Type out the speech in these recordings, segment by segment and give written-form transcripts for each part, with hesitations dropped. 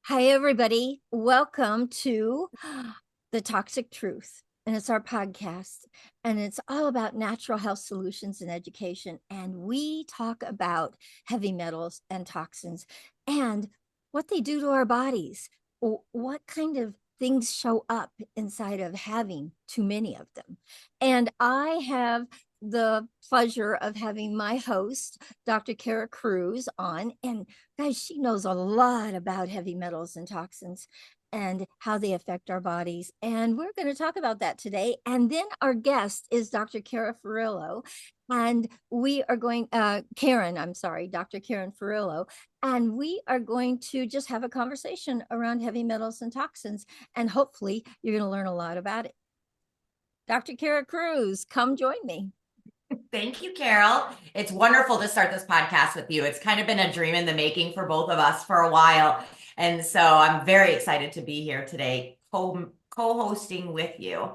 Hi, everybody. Welcome to The Toxic Truth. And it's our podcast. And it's all about natural health solutions and education. And we talk about heavy metals and toxins and what they do to our bodies. What kind of things show up inside of having too many of them. And I have the pleasure of having my host, Dr. Kara Cruz, on. And guys, she knows a lot about heavy metals and toxins and how they affect our bodies. And we're going to talk about that today. And then our guest is Dr. Kara Fiorillo. And we are going, I'm sorry, Dr. Karen Fiorillo. And we are going to just have a conversation around heavy metals and toxins. And hopefully you're going to learn a lot about it. Dr. Kara Cruz, come join me. Thank you, Carol. It's wonderful to start this podcast with you. It's kind of been a dream in the making for both of us for a while. And so I'm very excited to be here today, co-hosting with you.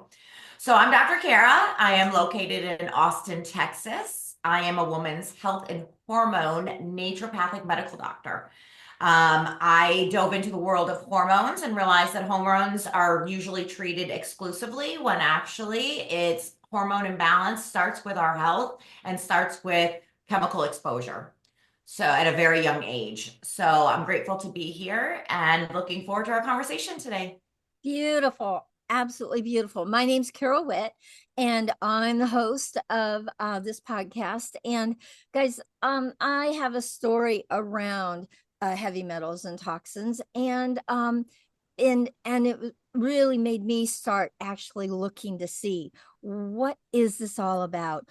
So I'm Dr. Kara. I am located in Austin, Texas. I am a woman's health and hormone naturopathic medical doctor. I dove into the world of hormones and realized that hormones are usually treated exclusively when actually it's hormone imbalance starts with our health and starts with chemical exposure. So at a very young age. So I'm grateful to be here and looking forward to our conversation today. Beautiful. Absolutely beautiful. My name's Carol Witt, and I'm the host of this podcast. And guys, I have a story around heavy metals and toxins, and it really made me start actually looking to see what is this all about,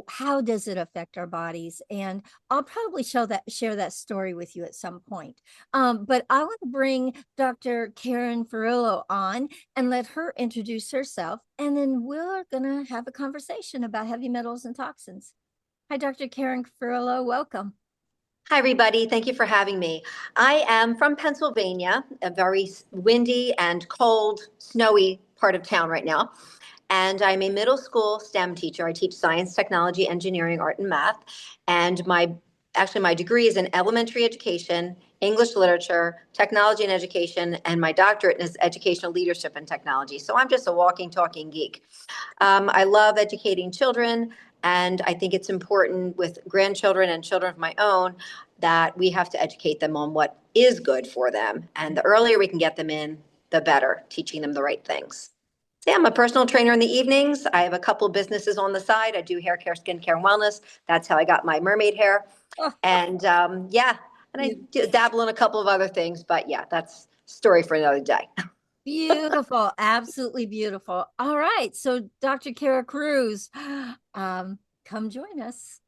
how does it affect our bodies, and I'll probably share that story with you at some point. But I want to bring Dr. Karen Fiorillo on and let her introduce herself, and then we're gonna have a conversation about heavy metals and toxins. Hi, Dr. Karen Fiorillo, welcome. Hi, everybody. Thank you for having me. I am from Pennsylvania, a very windy and cold, snowy part of town right now. And I'm a middle school STEM teacher. I teach science, technology, engineering, art, and math. And my degree is in elementary education, English literature, technology and education, and my doctorate is educational leadership and technology. So I'm just a walking, talking geek. I love educating children. And I think it's important with grandchildren and children of my own that we have to educate them on what is good for them. And the earlier we can get them in, the better, teaching them the right things. So yeah, I'm a personal trainer in the evenings. I have a couple of businesses on the side. I do hair care, skincare, and wellness. That's how I got my mermaid hair. And and I dabble in a couple of other things. But yeah, that's a story for another day. Beautiful, absolutely beautiful. All right, so Dr. Kara Cruz, come join us.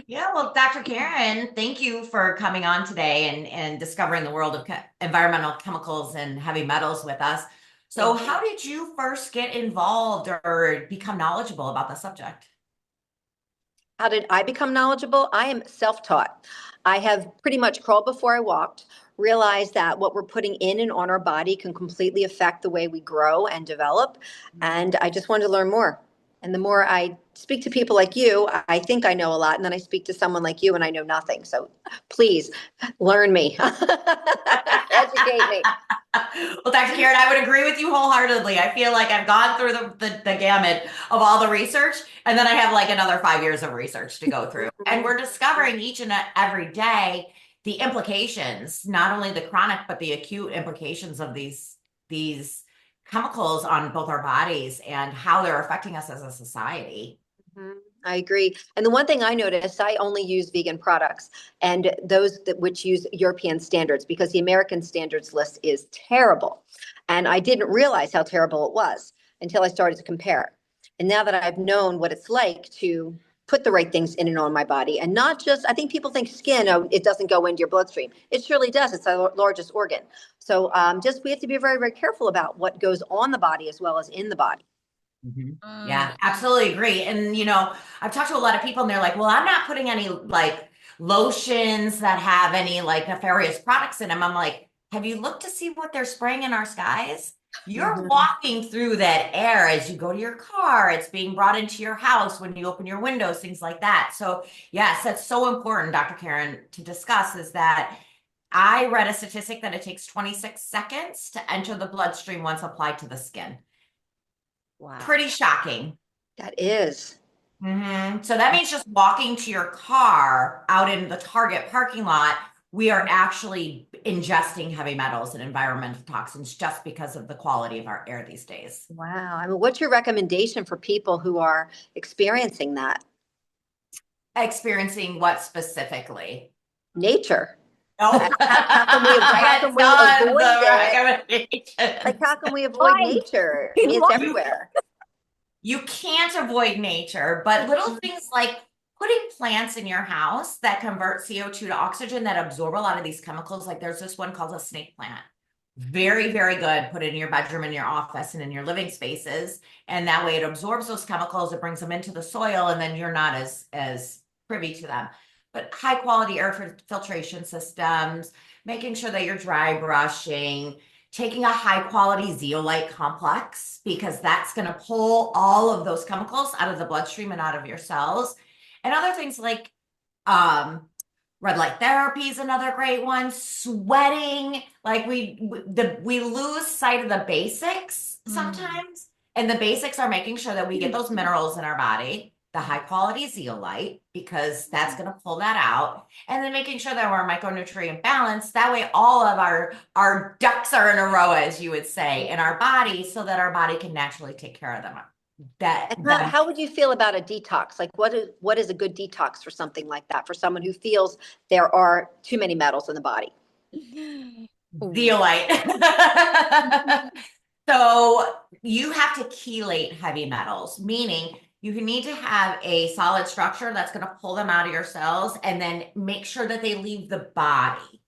Yeah, well, Dr. Karen, thank you for coming on today and discovering the world of environmental chemicals and heavy metals with us. So how did you first get involved or become knowledgeable about the subject? How did I become knowledgeable? I am self-taught. I have pretty much crawled before I walked, realized that what we're putting in and on our body can completely affect the way we grow and develop. And I just wanted to learn more. And the more I speak to people like you, I think I know a lot. And then I speak to someone like you and I know nothing. So please learn me, educate me. Well, Dr. Karen, I would agree with you wholeheartedly. I feel like I've gone through the gamut of all the research, and then I have like another 5 years of research to go through. And we're discovering each and every day the implications, not only the chronic, but the acute implications of these chemicals on both our bodies and how they're affecting us as a society. I agree. And the one thing I noticed, I only use vegan products and those which use European standards because the American standards list is terrible. And I didn't realize how terrible it was until I started to compare. And now that I've known what it's like to put the right things in and on my body and not just, I think people think skin, oh, it doesn't go into your bloodstream. It surely does. It's our largest organ. So we have to be very, very careful about what goes on the body as well as in the body. Yeah, absolutely agree. And, I've talked to a lot of people and they're like, well, I'm not putting any like lotions that have any like nefarious products in them. I'm like, have you looked to see what they're spraying in our skies? You're walking through that air as you go to your car. It's being brought into your house when you open your windows, things like that. So yes, that's so important, Dr. Karen, to discuss is that I read a statistic that it takes 26 seconds to enter the bloodstream once applied to the skin. Wow. Pretty shocking. That is. So that means just walking to your car out in the Target parking lot, we are actually ingesting heavy metals and environmental toxins just because of the quality of our air these days. Wow. I mean, what's your recommendation for people who are experiencing that? Experiencing what specifically? Nature. Oh, How can we, I how can we got tons avoid of it? recommendations. Like, how can we avoid Why? nature? I mean, it's everywhere. You can't avoid nature, but little things like putting plants in your house that convert CO2 to oxygen that absorb a lot of these chemicals. Like there's this one called a snake plant. Very, very good. Put it in your bedroom, in your office, and in your living spaces. And that way it absorbs those chemicals, it brings them into the soil, and then you're not as privy to them. But high quality air filtration systems, making sure that you're dry brushing, taking a high quality zeolite complex, because that's going to pull all of those chemicals out of the bloodstream and out of your cells. And other things like red light therapy is another great one. Sweating, like we lose sight of the basics sometimes. And the basics are making sure that we get those minerals in our body, the high quality zeolite, because that's going to pull that out. And then making sure that we're micronutrient balanced. That way all of our ducks are in a row, as you would say, in our body, so that our body can naturally take care of them. And how would you feel about a detox? Like, what is a good detox for something like that, for someone who feels there are too many metals in the body? Zeolite. So you have to chelate heavy metals, meaning you need to have a solid structure that's going to pull them out of your cells and then make sure that they leave the body.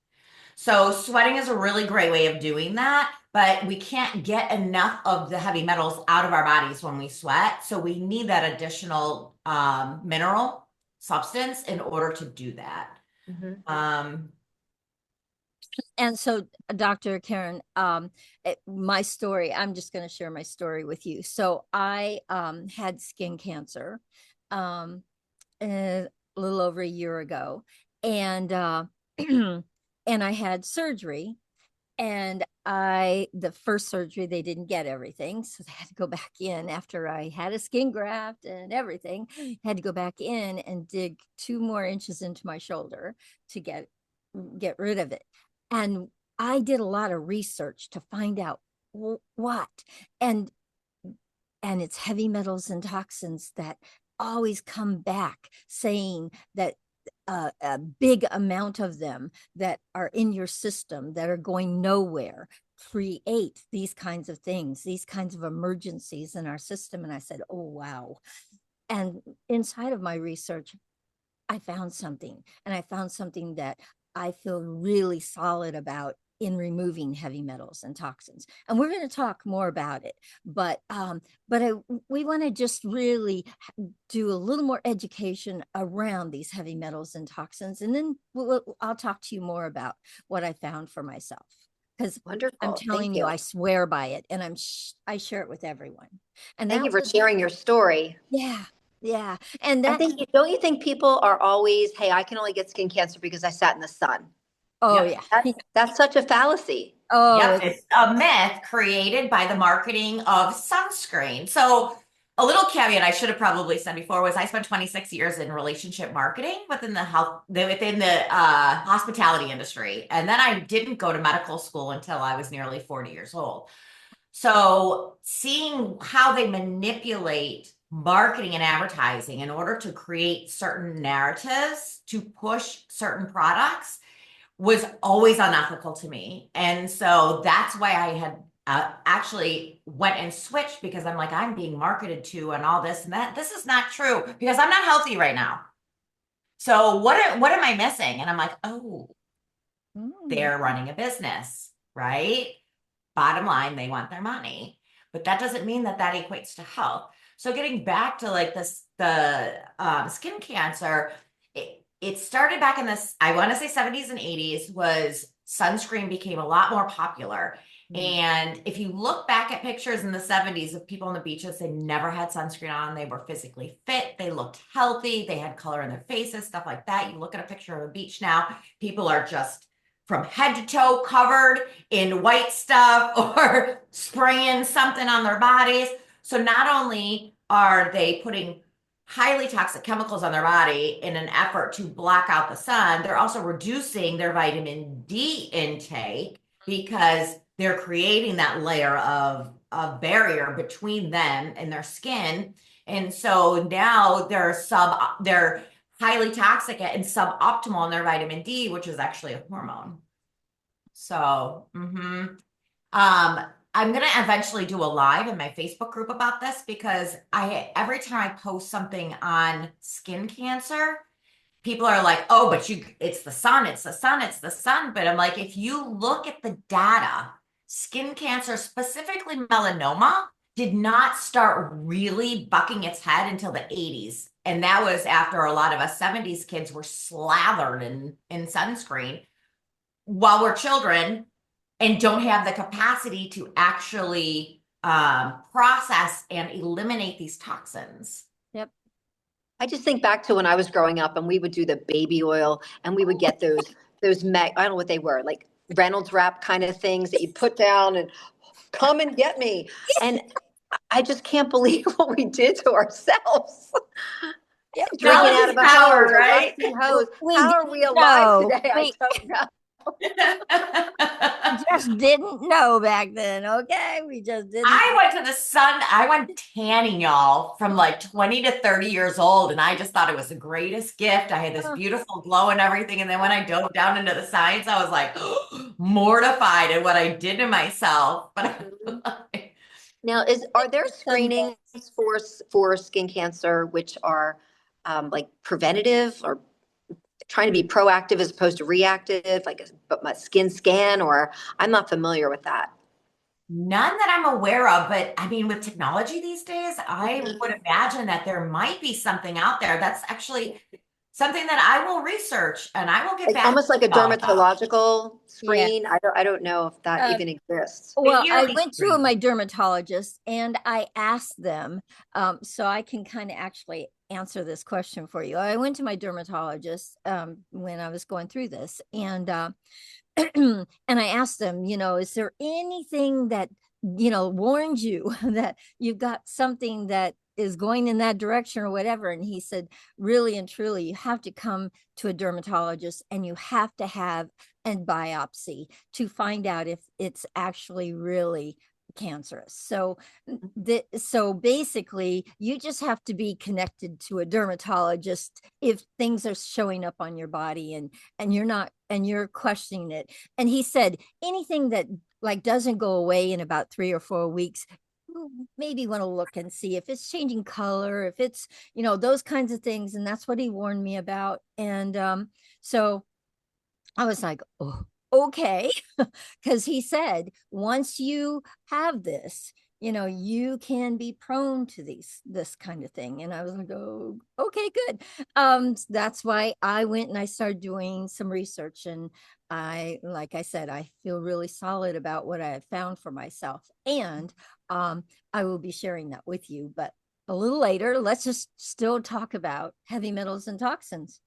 So sweating is a really great way of doing that, but we can't get enough of the heavy metals out of our bodies when we sweat. So we need that additional mineral substance in order to do that. And so, Dr. Karen, my story, I'm just going to share my story with you. So I had skin cancer a little over a year ago, and and I had surgery. And the first surgery, they didn't get everything. So they had to go back in after I had a skin graft and everything. Had to go back in and dig 2 more inches into my shoulder to get rid of it. And I did a lot of research to find out what. And it's heavy metals and toxins that always come back saying that a big amount of them that are in your system that are going nowhere create these kinds of things, these kinds of emergencies in our system. And I said, oh, wow. And inside of my research, I found something, and I found something that I feel really solid about in removing heavy metals and toxins. And we're going to talk more about it, but we want to just really do a little more education around these heavy metals and toxins, and then I'll talk to you more about what I found for myself, because I'm telling you, I swear by it, and I share it with everyone. And thank you for sharing your story. Yeah. And that, don't you think people are always, hey, I can only get skin cancer because I sat in the sun? Oh, yeah. That's such a fallacy. Oh, yep, it's a myth created by the marketing of sunscreen. So a little caveat I should have probably said before was I spent 26 years in relationship marketing within the hospitality industry. And then I didn't go to medical school until I was nearly 40 years old. So seeing how they manipulate marketing and advertising in order to create certain narratives to push certain products was always unethical to me. And so that's why I had actually went and switched, because I'm like, I'm being marketed to and all this and that. This is not true, because I'm not healthy right now. So what am I missing? And I'm like, oh, they're running a business, right? Bottom line, they want their money, but that doesn't mean that equates to health. So getting back to like the skin cancer, it started back in this, I want to say 70s and 80s, was sunscreen became a lot more popular. And if you look back at pictures in the 70s of people on the beaches, they never had sunscreen on. They were physically fit. They looked healthy. They had color in their faces, stuff like that. You look at a picture of a beach now, people are just from head to toe covered in white stuff or spraying something on their bodies. So not only are they putting highly toxic chemicals on their body in an effort to block out the sun, they're also reducing their vitamin D intake because they're creating that layer of barrier between them and their skin. And so now they're highly toxic and suboptimal in their vitamin D, which is actually a hormone. So, I'm gonna eventually do a live in my Facebook group about this because every time I post something on skin cancer, people are like, "Oh, but it's the sun, it's the sun, it's the sun." But I'm like, if you look at the data, skin cancer, specifically melanoma, did not start really bucking its head until the 80s. And that was after a lot of us 70s kids were slathered in sunscreen while we're children and don't have the capacity to actually process and eliminate these toxins. Yep. I just think back to when I was growing up and we would do the baby oil and we would get those I don't know what they were, like Reynolds wrap kind of things that you put down and come and get me. And I just can't believe what we did to ourselves. Yep. Drinking out of a Power, hose, right? a rusty hose. We How are we alive know. today? I don't know. Just didn't know back then. Okay, we just didn't. I went to the sun. I went tanning, y'all, from like 20 to 30 years old. And I just thought it was the greatest gift. I had this beautiful glow and everything. And then when I dove down into the science, I was like mortified at what I did to myself. But Now, are there screenings for skin cancer which are like preventative or trying to be proactive as opposed to reactive, like a skin scan? Or I'm not familiar with that. none that I'm aware of, but I mean, with technology these days, I would imagine that there might be something out there that's actually something that I will research and I will get It's back almost like a to y'all about. dermatological screen. I don't know if that Uh, even exists. Well, I Yearly went to screen. my dermatologist and I asked them, so I can kind of actually answer this question for you. I went to my dermatologist when I was going through this, and and I asked them, is there anything that, warns you that you've got something that is going in that direction or whatever? And he said, really and truly, you have to come to a dermatologist and you have to have a biopsy to find out if it's actually really cancerous. So basically you just have to be connected to a dermatologist if things are showing up on your body and you're questioning it. And he said anything that like doesn't go away in about 3 or 4 weeks, maybe want to look and see if it's changing color, if it's those kinds of things. And that's what he warned me about. And so I was like, oh, okay. Because he said, once you have this, you can be prone to this kind of thing. And I was like, oh, okay, good. That's why I went and I started doing some research. And like I said, I feel really solid about what I have found for myself. And I will be sharing that with you. But a little later, let's just still talk about heavy metals and toxins.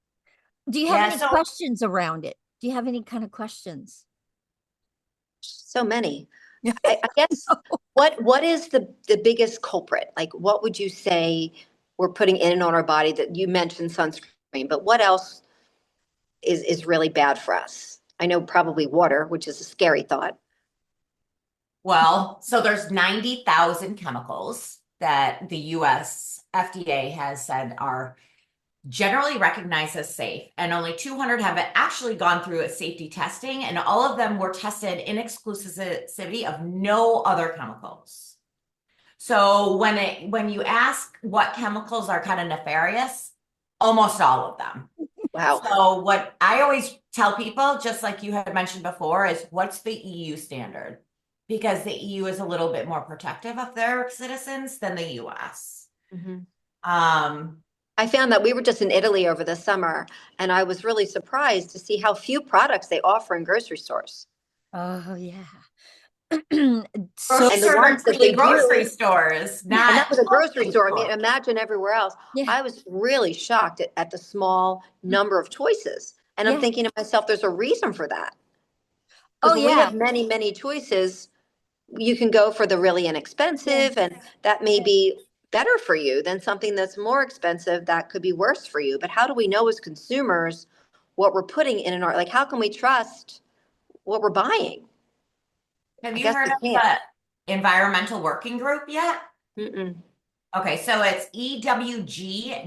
Do you have Yeah, any so questions around it? Do you have any kind of questions? So many. I guess what is the biggest culprit? Like, what would you say we're putting in and on our body? That you mentioned sunscreen, but what else is really bad for us? I know probably water, which is a scary thought. so there's 90,000 chemicals that the US FDA has said are generally recognized as safe, and only 200 have actually gone through a safety testing, and all of them were tested in exclusivity of no other chemicals. So when you ask what chemicals are kind of nefarious, almost all of them. Wow. So what I always tell people, just like you had mentioned before, is what's the EU standard? Because the EU is a little bit more protective of their citizens than the US. Mhm. Um, I found that we were just in Italy over the summer, and I was really surprised to see how few products they offer in grocery stores. Oh, yeah. So, Grocery And the stores are ones that truly they grocery do, stores, and not that was a health grocery food store. I mean, stores. imagine everywhere else. yeah, I was really shocked at the small number of choices. And I'm yeah. thinking to myself, there's a reason for that. Because Oh, when we yeah. have many, many choices, you can go for the really inexpensive, and that may be better for you than something that's more expensive that could be worse for you. But how do we know as consumers what we're putting in our, like, how can we trust what we're buying? Have I you guess heard we of can't. the Environmental Working Group yet? Mm-mm. Okay, so it's ewg.org.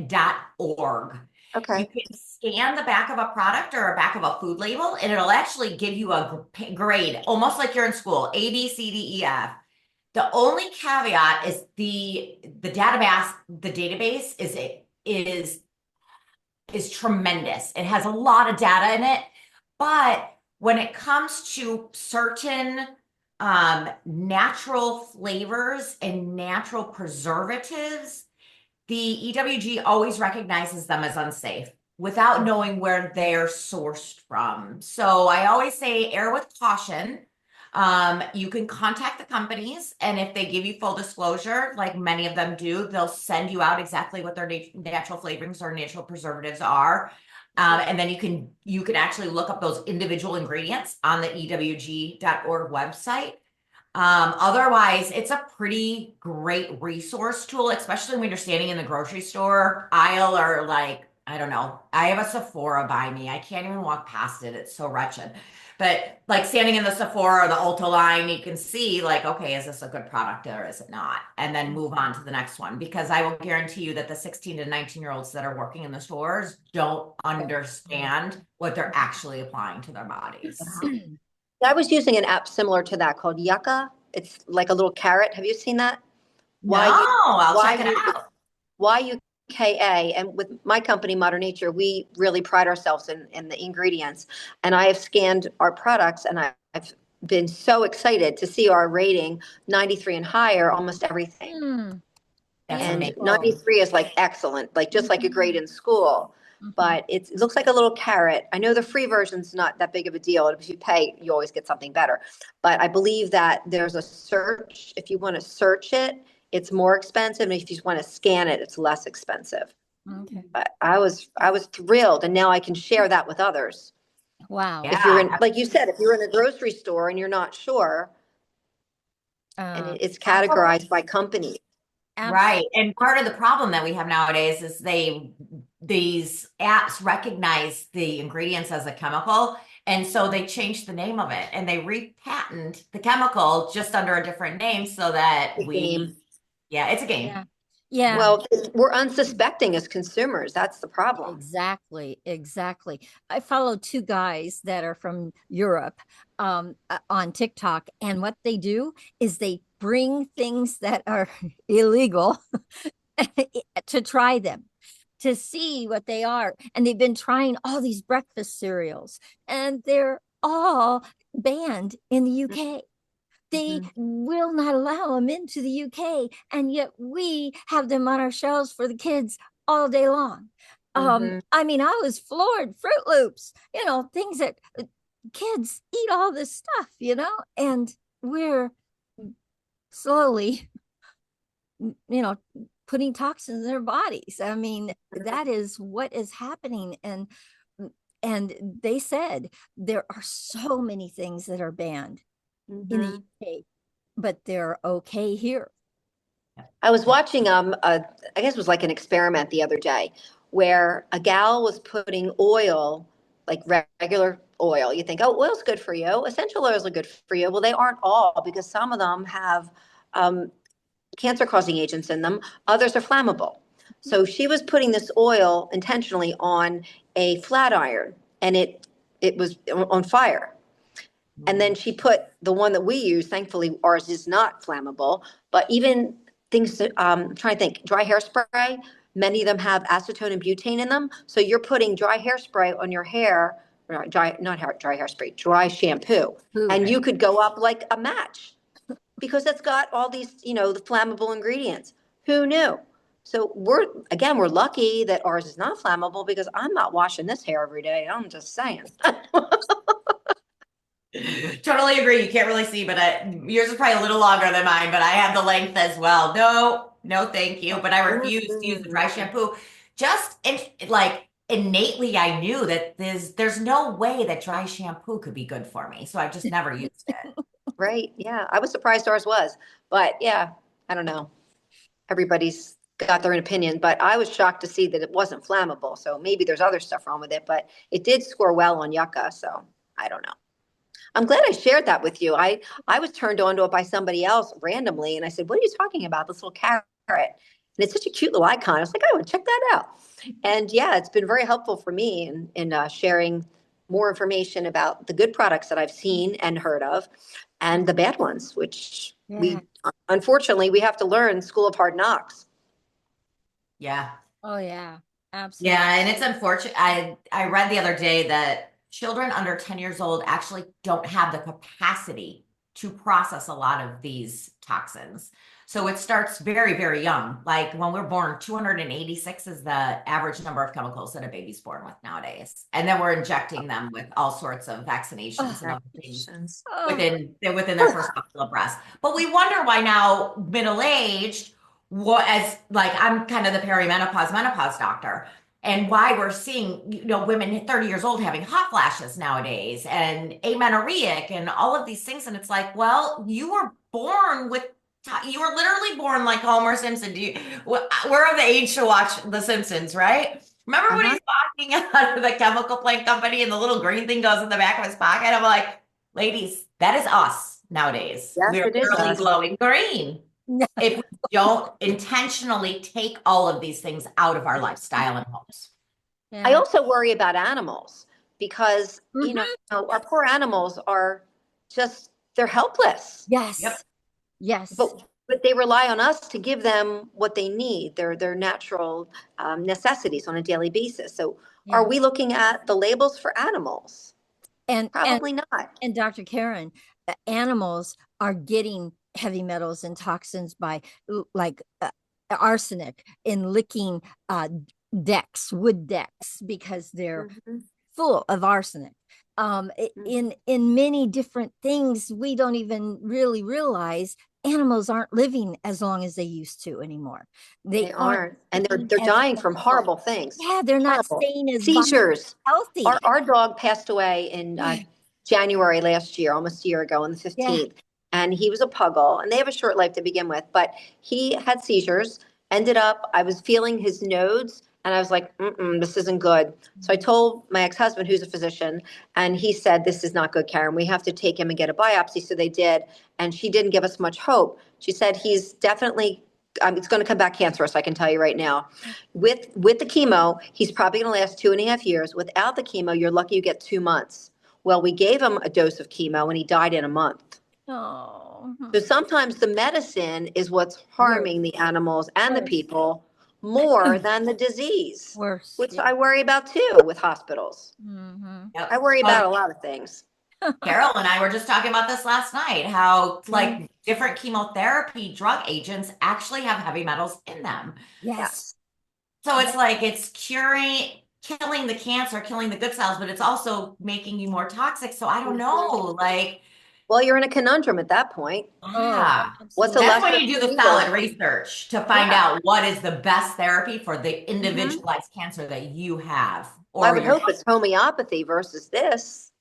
You Okay. can scan the back of a product or a back of a food label, and it'll actually give you a grade, almost like you're in school, A, B, C, D, E, F. The only caveat is the database is tremendous. It has a lot of data in it, but when it comes to certain natural flavors and natural preservatives, the EWG always recognizes them as unsafe without knowing where they're sourced from. So I always say err with caution. You can contact the companies, and if they give you full disclosure, like many of them do, they'll send you out exactly what their natural flavorings or natural preservatives are. And then you can actually look up those individual ingredients on the ewg.org website. Otherwise, it's a pretty great resource tool, especially when you're standing in the grocery store aisle or like, I don't know, I have a Sephora by me. I can't even walk past it. It's so wretched. But like standing in the Sephora or the Ulta line, you can see like, okay, is this a good product or is it not? And then move on to the next one, because I will guarantee you that the 16 to 19-year-olds that are working in the stores don't understand what they're actually applying to their bodies. I was using an app similar to that called Yucca. It's like a little carrot. Have you seen that? No, Y U I'll Y check it U out. YUKA. And with my company, Modern Nature, we really pride ourselves in the ingredients. And I have scanned our products, and I've been so excited to see our rating 93 and higher, almost everything. Mm, That's And amazing. 93 is like excellent, like just like a grade in school. mhm. But it looks like a little carrot. I know the free version's not that big of a deal. If you pay, you always get something better. But I believe that there's a search. If you want to search it, it's more expensive. And if you want to scan it, it's less expensive. Okay. But I was thrilled. And now I can share that with others. Wow. If you're Yeah, in, like you said, if you're in a grocery store and you're not sure, and Uh, it's absolutely. categorized by company. Right. absolutely. And part of the problem that we have nowadays is these apps recognize the ingredients as a chemical. And so they change the name of it and they repatent the chemical just under a different name so that The game. yeah, it's a game. Yeah. Yeah. Well, we're unsuspecting as consumers. That's the problem. Exactly, exactly. I follow two guys that are from Europe on TikTok, and what they do is they bring things that are illegal to try them, to see what they are. And they've been trying all these breakfast cereals, and they're all banned in the UK. They Mhm. will not allow them into the UK, and yet we have them on our shelves for the kids all day long. Mhm. I mean, I was floored. Fruit Loops, things that kids eat all this stuff, and we're slowly, putting toxins in their bodies. I mean, that is what is happening. And they said there are so many things that are banned in the Mhm. UK, but they're okay here. I was watching I guess it was like an experiment the other day where a gal was putting oil, like regular oil. You think, oh, oil's good for you. Essential oils are good for you. Well, they aren't all, because some of them have um, cancer causing agents in them. Others are flammable. So she was putting this oil intentionally on a flat iron, and it was on fire. And then she put the one that we use. Thankfully, ours is not flammable. But even things that, I'm trying to think, dry hairspray, many of them have acetone and butane in them. So you're putting dry hairspray on your hair, or dry hairspray, dry shampoo, Ooh, and you could go up like a match because it's got all these, the flammable ingredients. Who knew? So we're lucky that ours is not flammable, because I'm not washing this hair every day. I'm just saying. Totally agree. You can't really see, but yours is probably a little longer than mine, but I have the length as well. No, no, thank you. But I refuse to use the dry shampoo. Just like innately I knew that there's no way that dry shampoo could be good for me. So I just never used it. Right. Yeah. I was surprised ours was, but yeah, I don't know. Everybody's got their own opinion, but I was shocked to see that it wasn't flammable. So maybe there's other stuff wrong with it, but it did score well on Yucca. So I don't know. I'm glad I shared that with you. I was turned on to it by somebody else randomly, and I said, "What are you talking about? This little carrot?" And it's such a cute little icon. I was like, "I want to check that out." And yeah, it's been very helpful for me in sharing more information about the good products that I've seen and heard of, and the bad ones, which Yeah. we unfortunately we have to learn School of Hard Knocks. Yeah. Oh, yeah. Absolutely. Yeah, and it's unfortunate. I read the other day that children under 10 years old actually don't have the capacity to process a lot of these toxins. So it starts very, very young. Like when we're born, 286 is the average number of chemicals that a baby's born with nowadays. And then we're injecting them with all sorts of vaccinations and other things Vaccinations. Oh, within their first couple of breaths. But we wonder why now, middle-aged, what as like I'm kind of the perimenopause menopause doctor, and why we're seeing women 30 years old having hot flashes nowadays and amenorrheic and all of these things. And it's like, well, you were born with you were literally born like Homer Simpson. We're of the age to watch The Simpsons, right? Remember when Uh-huh. he's walking out of the chemical plant company and the little green thing goes in the back of his pocket? I'm like, ladies, that is us nowadays. Yes, We're it is literally us. glowing green no. if we don't intentionally take all of these things out of our lifestyle and homes. I Yeah. also worry about animals because, Mhm. our poor animals are just, they're helpless. Yep. Yes. Yes. But they rely on us to give them what they need, their natural necessities on a daily basis. So are Yeah. we looking at the labels for animals? And Probably not. and Dr. Karen, animals are getting heavy metals and toxins by like arsenic in licking wood decks, because they're Mhm. full of arsenic. Mhm. In many different things we don't even really realize. Animals aren't living as long as they used to anymore. They They aren't aren't, and they're being they're as dying from healthful. horrible things. Yeah, they're not Horrible staying as seizures. Our healthy. our dog passed away in January last year, almost a year ago, on the Yeah. 15th. And he was a puggle, and they have a short life to begin with. But he had seizures. Ended up, I was feeling his nodes, and I was like, this isn't good. So I told my ex-husband, who's a physician, and he said, "This is not good, Karen. We have to take him and get a biopsy." So they did, and she didn't give us much hope. She said he's definitely, it's going to come back cancerous. I can tell you right now. With the chemo, he's probably going to last 2.5 years. Without the chemo, you're lucky you get 2 months. Well, we gave him a dose of chemo and he died in a month. Oh, So sometimes the medicine is what's worse, harming the animals and the worse, people more than the disease, worse. which Yeah. I worry about too with hospitals. Hmm. I Yep. worry about Well, a lot of things. Carol and I were just talking about this last night, how like different chemotherapy drug agents actually have heavy metals in them. Yes. Yes. So it's like it's killing the cancer, killing the good cells, but it's also making you more toxic. So I don't Mhm. know, like, Well, you're in a conundrum at that point. Oh, yeah. What's a absolutely. That's lesser when of you do two the evils? solid research to find Yeah. out what is the best therapy for the Hmm. individualized cancer that you have I or would your hope it's homeopathy versus this.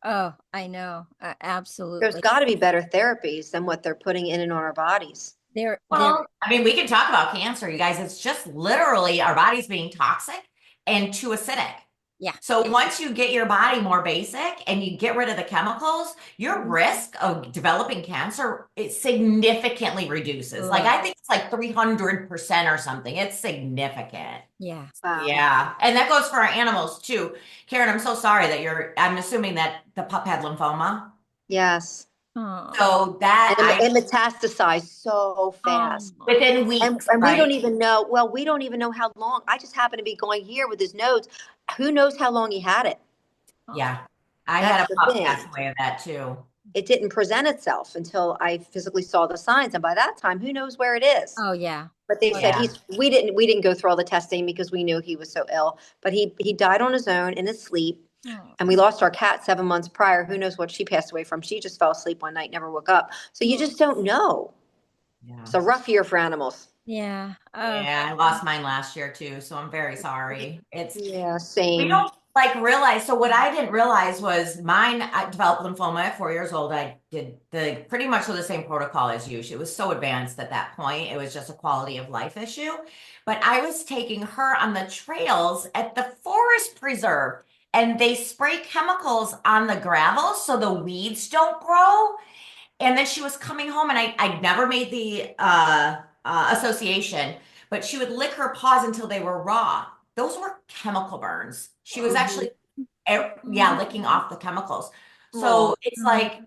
Oh, I know. There's Absolutely. got to be better therapies than what they're putting in and on our bodies. They're well, I mean, we can talk about cancer, you guys. It's just literally our bodies being toxic and too acidic. yeah. So once you get your body more basic and you get rid of the chemicals, your Mhm. risk of developing cancer, it significantly reduces. Like Ugh. I think it's like 300% or something. It's significant. Yeah. Wow. Yeah. And that goes for our animals too. Karen, I'm so sorry that I'm assuming that the pup had lymphoma. Yes. Oh. So that And it metastasized so fast. Oh. within And, weeks, and we don't right? even know, well, we don't even know how long. I just happen to be going here with his nodes. Who knows how long he had it? Oh. Yeah. I had That's a the pup pass thing. away of that too. It didn't present itself until I physically saw the signs. And by that time, who knows where it is? Oh, yeah. But they Oh, said Yeah. we didn't go through all the testing because we knew he was so ill. But he died on his own in his sleep. yeah. And we lost our cat 7 months prior. Who knows what she passed away from? She just fell asleep one night, never woke up. So you Oh. just don't know. Yeah. It's a rough year for animals. Yeah. Yeah, I lost mine last year too, so I'm very sorry. Yeah, We same. don't like realize. So what I didn't realize was mine. I developed lymphoma at 4 years old. I did the pretty much the same protocol as you. She was so advanced at that point. It was just a quality of life issue. But I was taking her on the trails at the forest preserve, and they spray chemicals on the gravel so the weeds don't grow. And then she was coming home, and I never made the association, but she would lick her paws until they were raw. Those were chemical burns. She was Mhm. actually, yeah, licking off the chemicals. Aw. So it's like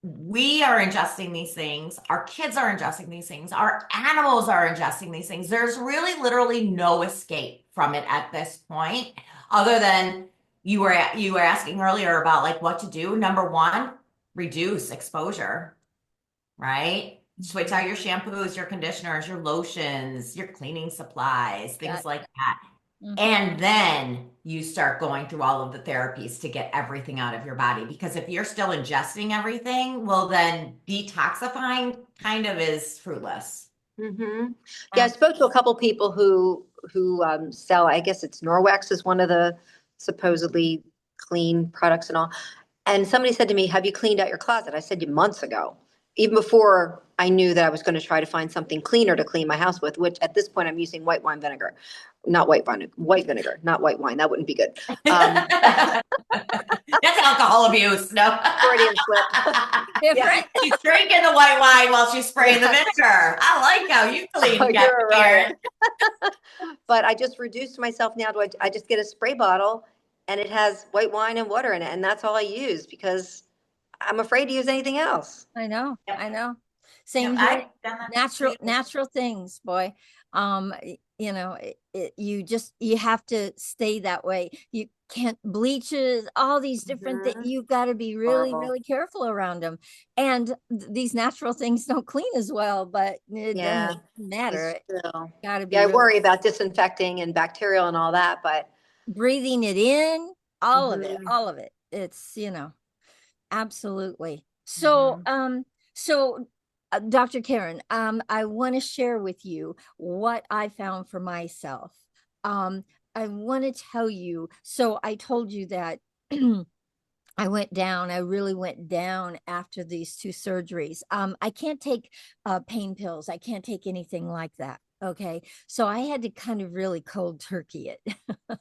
we are ingesting these things, our kids are ingesting these things, our animals are ingesting these things. There's really literally no escape from it at this point, other than you were asking earlier about like what to do. Number one, reduce exposure, right? Switch out your shampoos, your conditioners, your lotions, your cleaning supplies, things Got like that. Mhm. And then you start going through all of the therapies to get everything out of your body. Because if you're still ingesting everything, well, then detoxifying kind of is fruitless. Hmm. Yeah, I spoke to a couple people who sell. I guess it's Norwex is one of the supposedly clean products and all. And somebody said to me, "Have you cleaned out your closet?" I said, "Months ago, even before I knew that I was going to try to find something cleaner to clean my house with." Which at this point, I'm using white wine vinegar, not white vinegar, not white wine. That wouldn't be good. That's alcohol abuse. No. Freudian slip. Yeah, Different. She's drinking the white wine while she's spraying the yeah. vinegar. I like how you Oh, clean, you're right. Karen. But I just reduced myself now to I just get a spray bottle and it has white wine and water in it. And that's all I use because I'm afraid to use anything else. I know. Yep. I know. Yep. Same here. I've done that for Natural, years. natural things, boy. You know, you have to stay that way. You can't bleaches, all these different things. Mhm. You've got to be really, Horrible. really careful around them. And these natural things don't clean as well, but it doesn't Yeah, matter. it's true. Got to be Yeah, I really worry about disinfecting and bacterial and all that, but breathing it in, mhm, all of it. It's, absolutely. So, mhm. Dr. Karen, I want to share with you what I found for myself. Um, I want to tell you. So I told you that I went down. I really went down after these two surgeries. I can't take pain pills. I can't take anything like that. Okay. So I had to kind of really cold turkey it.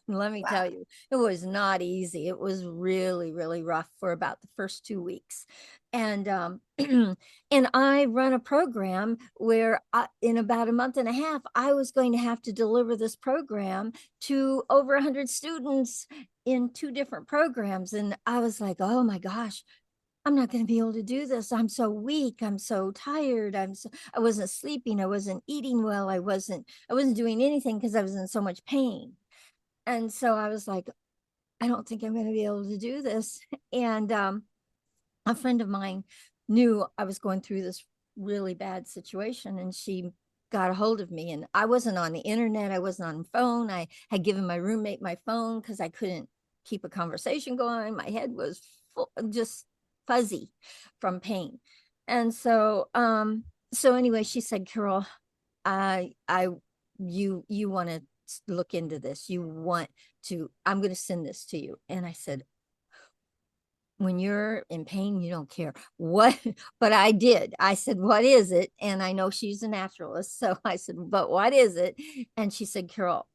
Let me Wow. tell you, it was not easy. It was really, really rough for about the first 2 weeks. And and I run a program where in about a month and a half, I was going to have to deliver this program to over 100 students in two different programs. And I was like, oh my gosh, I'm not going to be able to do this. I'm so weak. I'm so tired. I wasn't sleeping. I wasn't eating well. I wasn't doing anything because I was in so much pain. And so I was like, I don't think I'm going to be able to do this. And a friend of mine knew I was going through this really bad situation, and she got a hold of me. And I wasn't on the internet, I wasn't on the phone. I had given my roommate my phone because I couldn't keep a conversation going. My head was full, just fuzzy from pain. And so anyway, she said, Carol, I you want to look into this, you want to, I'm going to send this to you. And I said, when you're in pain, you don't care what, but I did. I said, what is it? And I know she's a naturalist. So I said, but what is it? And she said, Carol,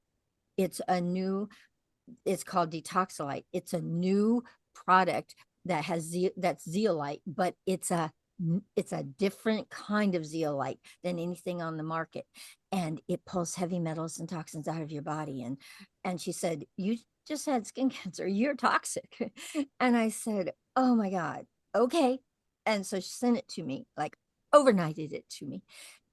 it's a new, it's called Detoxolite. It's a new product that that's zeolite, but it's a different kind of zeolite than anything on the market, and it pulls heavy metals and toxins out of your body. And she said, you just had skin cancer, you're toxic. And I said, oh my god, okay. And so she sent it to me, like overnighted it to me.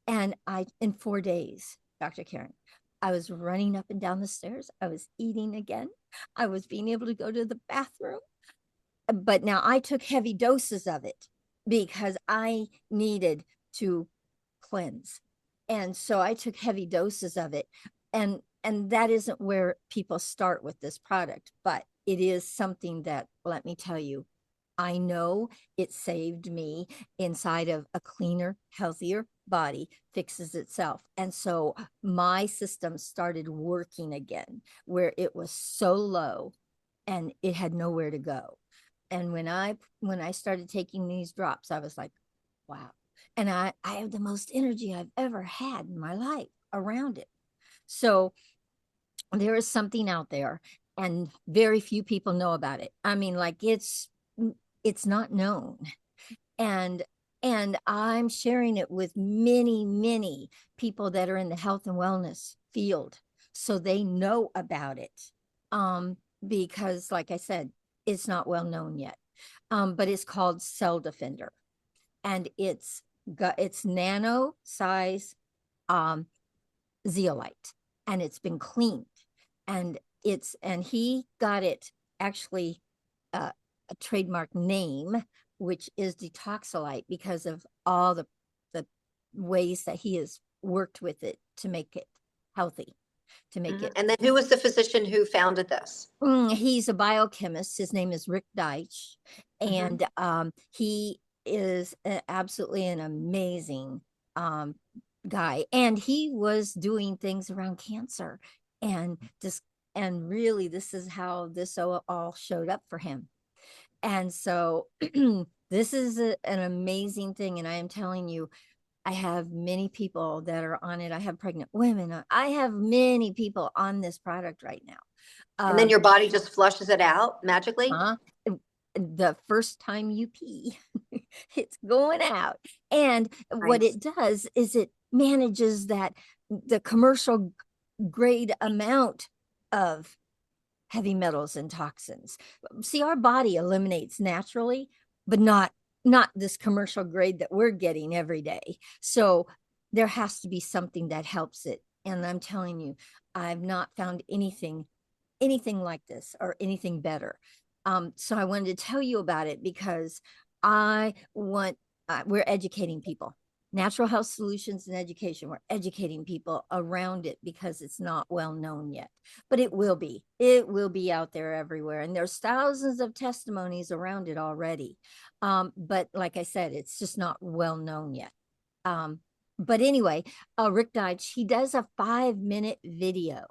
And I, in 4 days, Dr. Karen, I was running up and down the stairs. I was eating again. I was being able to go to the bathroom. But now I took heavy doses of it because I needed to cleanse. And so I took heavy doses of it. And that isn't where people start with this product, but it is something that, let me tell you, I know it saved me inside of a cleaner, healthier body, fixes itself. And so my system started working again, where it was so low and it had nowhere to go. And when I started taking these drops, I was like, wow. And I have the most energy I've ever had in my life around it. So there is something out there, and very few people know about it. I mean, like it's not known. And I'm sharing it with many people that are in the health and wellness field, so they know about it. Because like I said, it's not well known yet. But it's called Cell Defender, and it's nano size um zeolite, and it's been cleaned, and he got it actually a trademark name, which is detoxolite, because of all the ways that he has worked with it to make it healthy, to make it. And then who was the physician who founded this? He's a biochemist. His name is Rik Deitsch, and he is absolutely an amazing guy. And he was doing things around cancer, and really, this is how this all showed up for him. And so this is an amazing thing. And I am telling you, I have many people that are on it. I have pregnant women. I have many people on this product right now. And then your body just flushes it out magically? The first time you pee, it's going out. And what it does is it manages the commercial grade amount of heavy metals and toxins. See, our body eliminates naturally, but not this commercial grade that we're getting every day. So there has to be something that helps it. And I'm telling you, I've not found anything like this or anything better. So I wanted to tell you about it because we're educating people. Natural Health Solutions and Education. We're educating people around it because it's not well known yet, but it will be. It will be out there everywhere. And there's thousands of testimonies around it already. But like I said, it's just not well known yet. But anyway, Rik Deitsch, he does a 5-minute video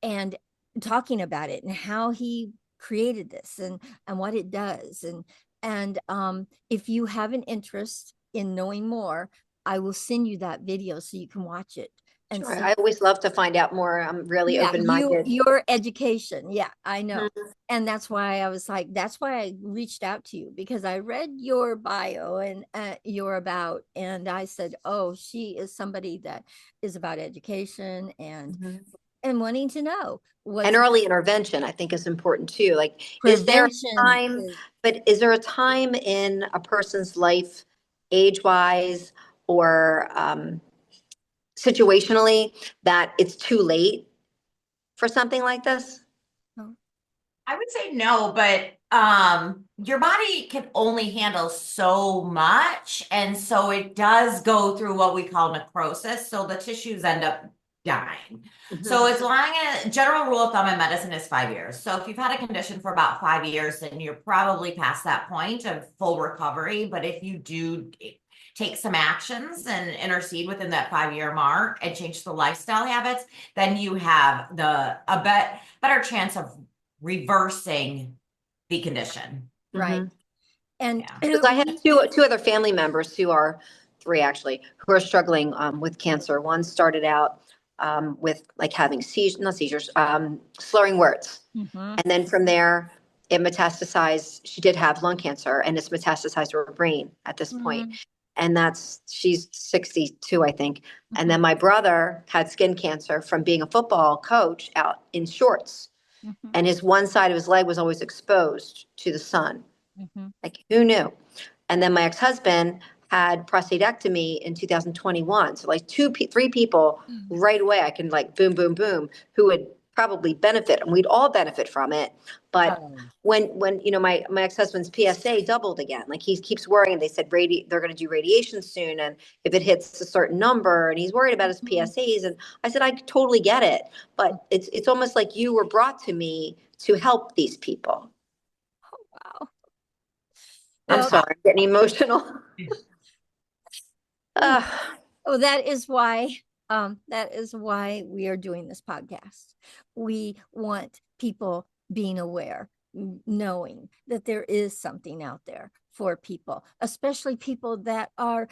and talking about it and how he created this and what it does. And if you have an interest in knowing more, I will send you that video so you can watch it. And sure. I always love to find out more. I'm really open-minded. Your education. Yeah, I know. And that's why I was like, that's why I reached out to you, because I read your bio and your about, and I said, oh, she is somebody that is about education and wanting to know. And early intervention, I think, is important too. Like, is there a time, but is there a time in a person's life, age-wise or situationally, that it's too late for something like this? I would say no, but your body can only handle so much. And so it does go through what we call necrosis. So the tissues end up dying. So as long as general rule of thumb in medicine is 5 years. So if you've had a condition for about 5 years, then you're probably past that point of full recovery. But if you do take some actions and intercede within that 5-year mark and change the lifestyle habits, then you have a better chance of reversing the condition. Right. And because I have two other family members who are three actually, who are struggling with cancer. One started out with like having slurring words. And then from there, it metastasized. She did have lung cancer, and it's metastasized to her brain at this point. And she's 62, I think. And then my brother had skin cancer from being a football coach out in shorts. And his one side of his leg was always exposed to the sun. Like, who knew? And then my ex-husband had prostatectomy in 2021. So like three people right away, I can like boom, boom, boom, who would probably benefit, and we'd all benefit from it. But when my ex-husband's PSA doubled again, like he keeps worrying. They said they're going to do radiation soon, and if it hits a certain number, and he's worried about his PSAs. And I said, I totally get it, but it's almost like you were brought to me to help these people. Oh, wow. I'm Well, sorry, I'm getting emotional. oh, Uh, that is why we are doing this podcast. We want people being aware, knowing that there is something out there for people, especially people that are,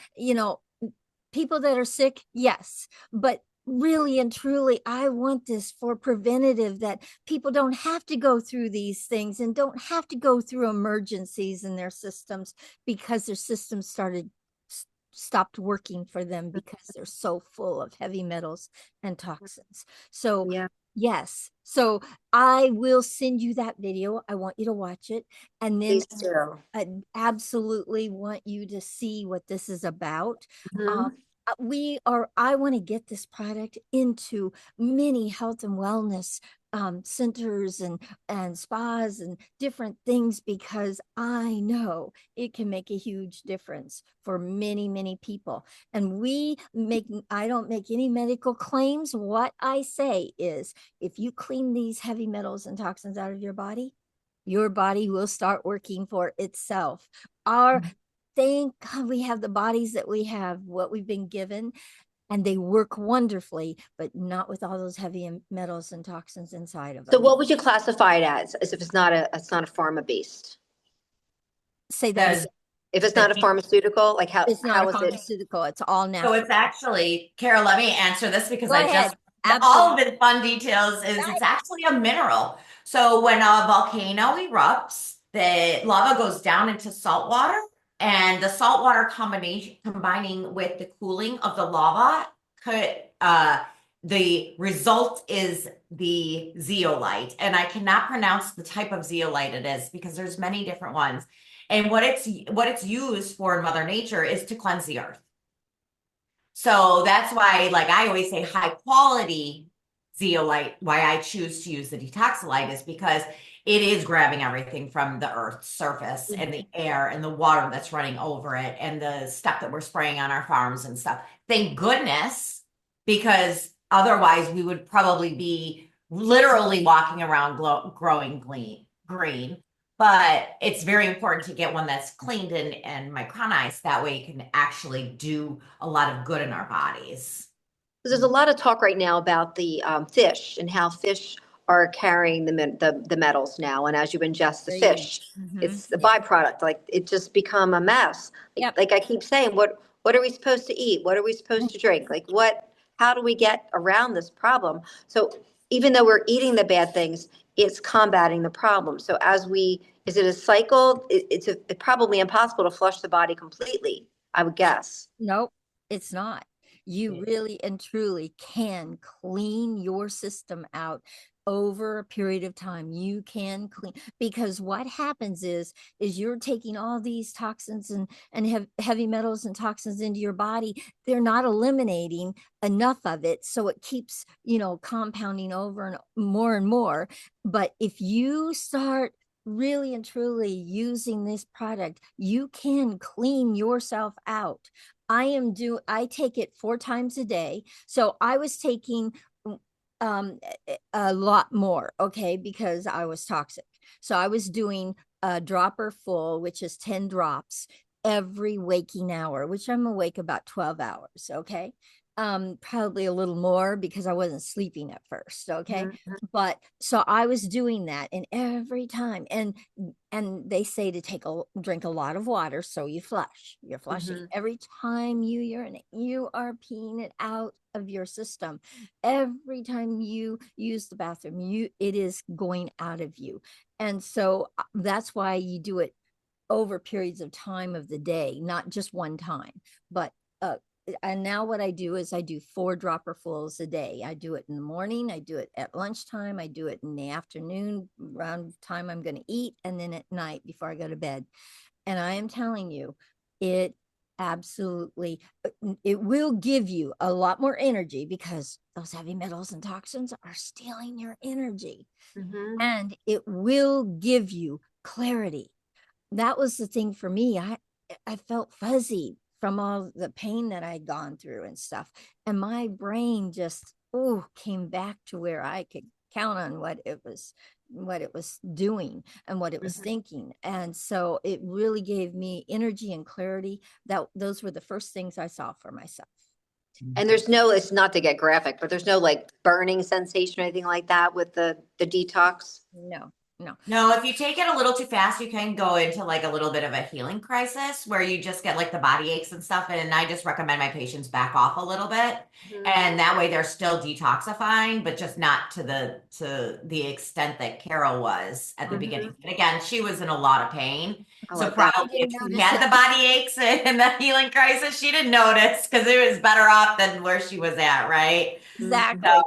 people that are sick, yes, but really and truly, I want this for preventative, that people don't have to go through these things and don't have to go through emergencies in their systems because their systems stopped working for them because they're so full of heavy metals and toxins. So yeah, yes, so I will send you that video. I want you to watch it, and then please do. I absolutely want you to see what this is about. Um, Mhm. I want to get this product into many health and wellness centers and spas and different things, because I know it can make a huge difference for many, many people. And I don't make any medical claims. What I say is, if you clean these heavy metals and toxins out of your body will start working for itself. Thank God we have the bodies that we have, what we've been given, and they work wonderfully, but not with all those heavy metals and toxins inside of So them. what would you classify it as if it's not a pharma based? Say that Does again. If it's not a the pharmaceutical, like It's not a how is it? pharmaceutical, it's all So natural. it's actually, Carol, let me answer this because Go I ahead. just, all Absolutely. of the fun details is it's actually a mineral. So when a volcano erupts, the lava goes down into salt water, and the salt water combination combining with the cooling of the lava could, the result is the zeolite. And I cannot pronounce the type of zeolite it is because there's many different ones. And what it's used for in Mother Nature is to cleanse the earth. So that's why, like I always say, high quality zeolite, why I choose to use the detoxolite is because it is grabbing everything from the earth's surface and the air and the water that's running over it and the stuff that we're spraying on our farms and stuff. Thank goodness, because otherwise we would probably be literally walking around growing green. But it's very important to get one that's cleaned and micronized. That way you can actually do a lot of good in our bodies. There's a lot of talk right now about the fish and how fish are carrying the metals now. And as you ingest the fish, it's the Yeah. byproduct. Like it just become a mess. Like, Yep. like I keep saying, what are we supposed to eat? What are we supposed to drink? Like what? How do we get around this problem? So even though we're eating the bad things, it's combating the problem. So is it a cycle? It's probably impossible to flush the body completely, I would guess. Nope, it's not. You really and truly can clean your system out over a period of time. You can clean, because what happens is you're taking all these toxins and heavy metals and toxins into your body. They're not eliminating enough of it, so it keeps, compounding over and more. But if you start really and truly using this product, you can clean yourself out. I take it 4 times a day. So I was taking um a lot more, okay, because I was toxic. So I was doing a dropper full, which is 10 drops every waking hour, which I'm awake about 12 hours, okay? Probably a little more because I wasn't sleeping at first, okay? But so I was doing that, and every time, and they say to drink a lot of water, so you're flushing Mhm. every time you urinate, you are peeing it out of your system. Every time you use the bathroom, it is going out of you. And so that's why you do it over periods of time of the day, not just one time. But uh and now what I do is I do 4 dropperfuls a day. I do it in the morning, I do it at lunchtime, I do it in the afternoon around the time I'm going to eat, and then at night before I go to bed. And I am telling you, it absolutely, it will give you a lot more energy, because those heavy metals and toxins are stealing your energy. Mhm. And it will give you clarity. That was the thing for me. I felt fuzzy from all the pain that I'd gone through and stuff. And my brain just came back to where I could count on what it was doing and what it was thinking. And so it really gave me energy and clarity. Those were the first things I saw for myself. And it's not to get graphic, but there's no like burning sensation or anything like that with the detox. No. No, if you take it a little too fast, you can go into like a little bit of a healing crisis where you just get like the body aches and stuff. And I just recommend my patients back off a little bit. And that way they're still detoxifying, but just not to the extent that Carol was at the beginning. But again, she was in a lot of pain. I So like that. probably if she had the body aches and the healing crisis, she didn't notice because it was better off than where she was at, right? Exactly. So,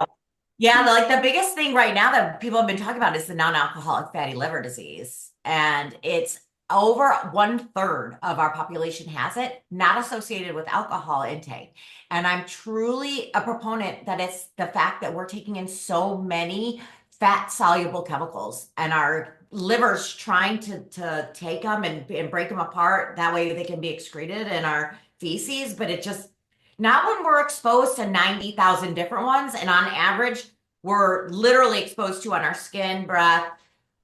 yeah, like the biggest thing right now that people have been talking about is the non-alcoholic fatty liver disease. And it's over 1/3 of our population has it, not associated with alcohol intake. And I'm truly a proponent that it's the fact that we're taking in so many fat soluble chemicals and our livers trying to take them and break them apart. That way they can be excreted in our feces, but it just not when we're exposed to 90,000 different ones. And on average, we're literally exposed to on our skin, breath,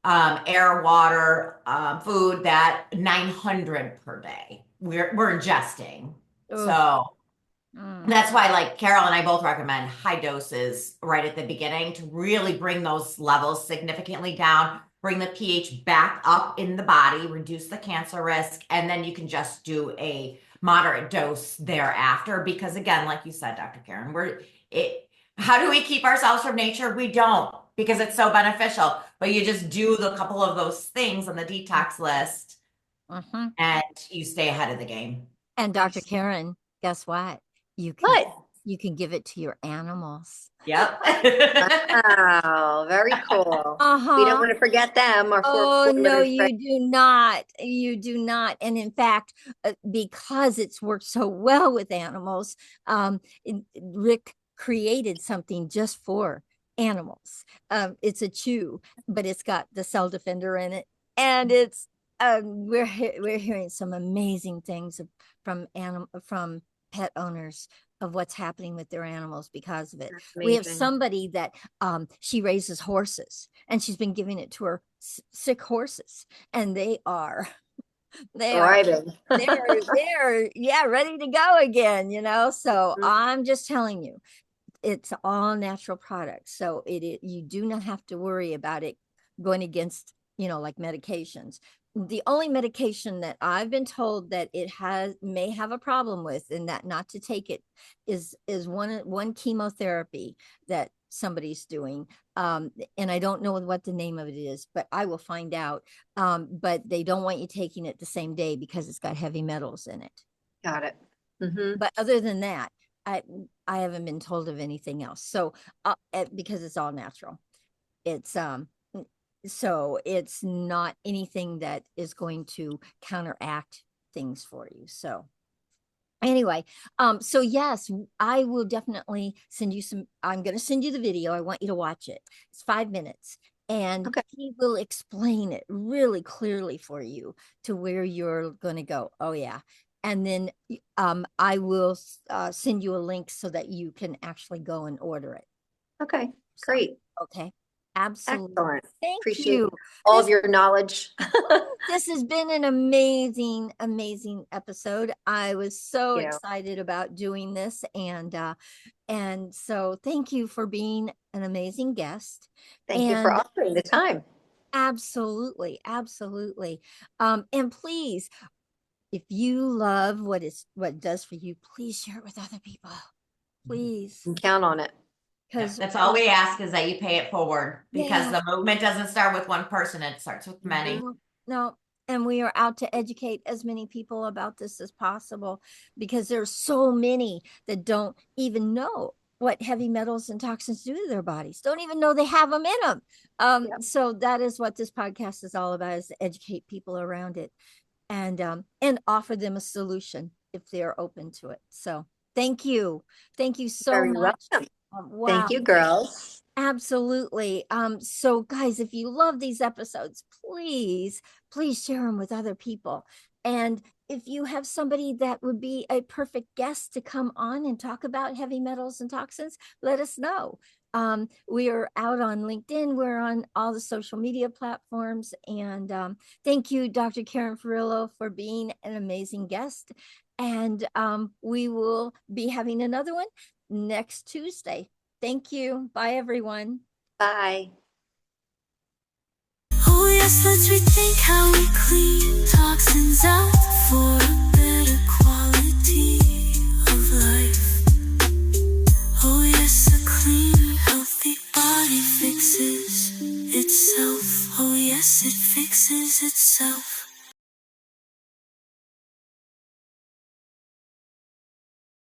air, water, food, that 900 per day we're ingesting. Oof. So that's why like Carol and I both recommend high doses right at the beginning to really bring those levels significantly down, bring the pH back up in the body, reduce the cancer risk, and then you can just do a moderate dose thereafter. Because again, like you said, Dr. Karen, how do we keep ourselves from nature? We don't, because it's so beneficial. But you just do the couple of those things on the detox list and you stay ahead of the game. And Dr. Karen, guess what? You can give it to your animals. Yep. Wow, very cool. We don't want to forget them. Oh, no, you do not. You do not. And in fact, because it's worked so well with animals, Rik created something just for animals. It's a chew, but it's got the cell defender in it. And it's we're hearing some amazing things from pet owners of what's happening with their animals because of it. We have somebody that she raises horses, and she's been giving it to her sick horses, and they are ready to go again, so I'm just telling you, it's all natural products, so you do not have to worry about it going against like medications. The only medication that I've been told that it may have a problem with, and that not to take it, is one chemotherapy that somebody's doing, and I don't know what the name of it is, but I will find out. But they don't want you taking it the same day because it's got heavy metals in it. Got it. But other than that, I haven't been told of anything else. So because it's all natural, it's so it's not anything that is going to counteract things for you. So anyway, so yes, I will definitely send you I'm going to send you the video. I want you to watch it. It's 5 minutes, and he will explain it really clearly for you to where you're going to go. Oh yeah. And then I will send you a link so that you can actually go and order it. Okay, great. Okay. Absolutely. Excellent. Thank Appreciate you. all of your knowledge. This has been an amazing, amazing episode. I was so excited about doing this, and so thank you for being an amazing guest. Thank you for offering the time. Absolutely, absolutely. And please, if you love what it does for you, please share it with other people. Please. You can count on it. Because that's all we ask, is that you pay it forward, because the movement doesn't start with one person, it starts with many. No, and we are out to educate as many people about this as possible, because there's so many that don't even know what heavy metals and toxins do to their bodies, don't even know they have them in them. So that is what this podcast is all about, is to educate people around it, and offer them a solution if they're open to it. So thank you so much. Welcome. Wow. Thank you, girls. Absolutely. So guys, if you love these episodes, please share them with other people. And if you have somebody that would be a perfect guest to come on and talk about heavy metals and toxins, let us know. We are out on LinkedIn. We're on all the social media platforms. And thank you, Dr. Karen Fiorillo, for being an amazing guest. And we will be having another one next Tuesday. Thank you. Bye, everyone. Bye. Oh yes, let's rethink how we clean toxins out for a better quality.